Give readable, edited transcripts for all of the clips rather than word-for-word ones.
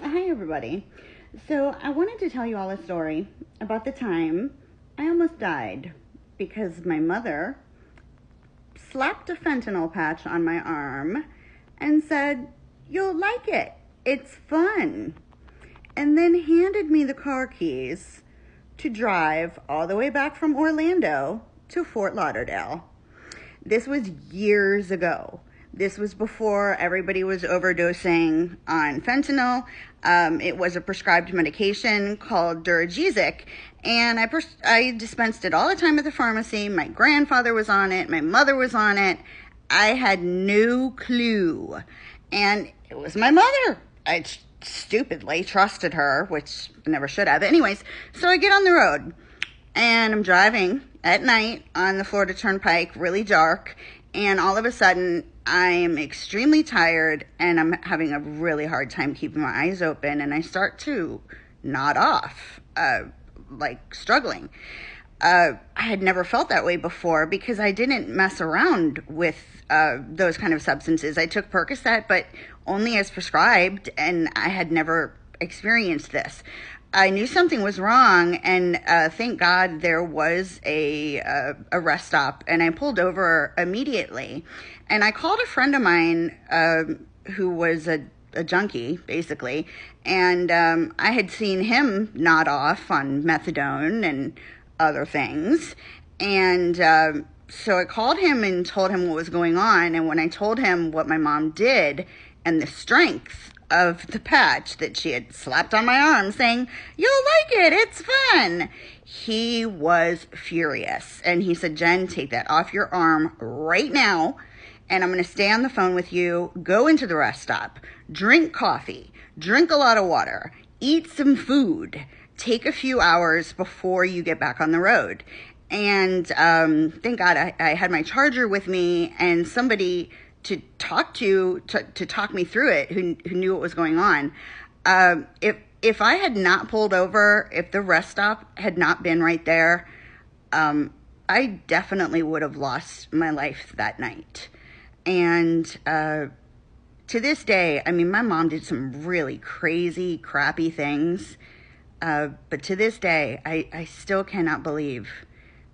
Hi, everybody. So, I wanted to tell you all a story about the time I almost died because my mother slapped a fentanyl patch on my arm and said, "You'll like it. It's fun." And then handed me the car keys to drive all the way back from Orlando to Fort Lauderdale. This was years ago. This was before everybody was overdosing on fentanyl. It was a prescribed medication called Duragesic, and I dispensed it all the time at the pharmacy. My grandfather was on it. My mother was on it. I had no clue, and it was my mother. I stupidly trusted her, which I never should have. Anyways, so I get on the road, and I'm driving at night on the Florida Turnpike, really dark, and all of a sudden, I'm extremely tired, and I'm having a really hard time keeping my eyes open, and I start to nod off, like struggling. I had never felt that way before because I didn't mess around with those kind of substances. I took Percocet, but only as prescribed, and I had never experienced this. I knew something was wrong, and thank God there was a rest stop, and I pulled over immediately. And I called a friend of mine who was a junkie, basically, and I had seen him nod off on methadone and other things. And so I called him and told him what was going on, and when I told him what my mom did and the strength of the patch that she had slapped on my arm saying, "You'll like it, it's fun," he was furious. And he said, "Jen, take that off your arm right now, and I'm going to stay on the phone with you. Go into the rest stop, drink coffee, drink a lot of water, eat some food, take a few hours before you get back on the road." And thank God I had my charger with me and somebody to talk to talk me through it, who knew what was going on. If I had not pulled over, if the rest stop had not been right there, I definitely would have lost my life that night. And to this day, I mean, my mom did some really crazy, crappy things. But to this day, I still cannot believe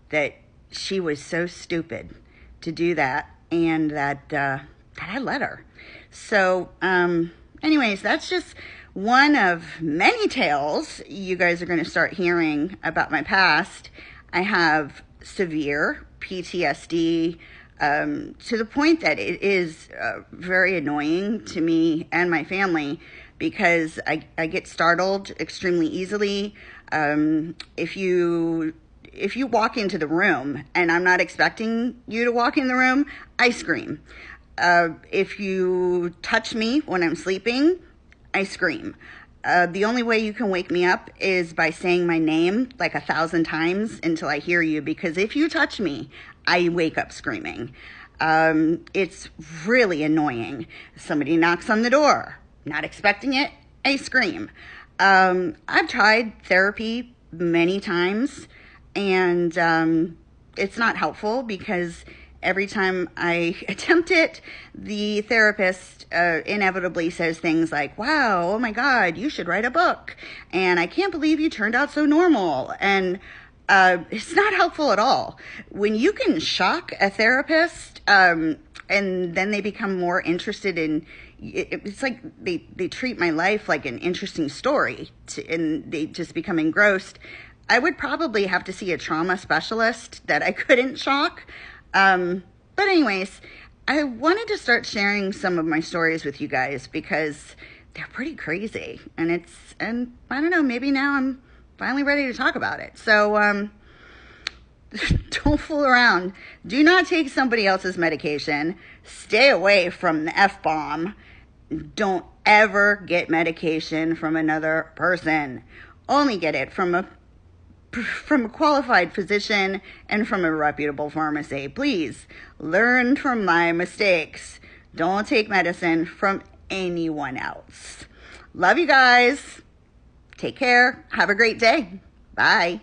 that she was so stupid to do that, and that I let her. So, anyways, that's just one of many tales you guys are going to start hearing about my past. I have severe PTSD, to the point that it is very annoying to me and my family because I get startled extremely easily. If you walk into the room and I'm not expecting you to walk in the room, I scream. If you touch me when I'm sleeping, I scream. The only way you can wake me up is by saying my name like 1,000 times until I hear you, because if you touch me, I wake up screaming. It's really annoying. Somebody knocks on the door, not expecting it, I scream. I've tried therapy many times, and it's not helpful because every time I attempt it, the therapist inevitably says things like, "Wow, oh my God, you should write a book. And I can't believe you turned out so normal." And it's not helpful at all. When you can shock a therapist, and then they become more interested in, it's like they treat my life like an interesting story, and they just become engrossed. I would probably have to see a trauma specialist that I couldn't shock. But anyways, I wanted to start sharing some of my stories with you guys because they're pretty crazy. And I don't know, maybe now I'm finally ready to talk about it. So, don't fool around. Do not take somebody else's medication. Stay away from the F-bomb. Don't ever get medication from another person. Only get it from a qualified physician and from a reputable pharmacy. Please learn from my mistakes. Don't take medicine from anyone else. Love you guys. Take care. Have a great day. Bye.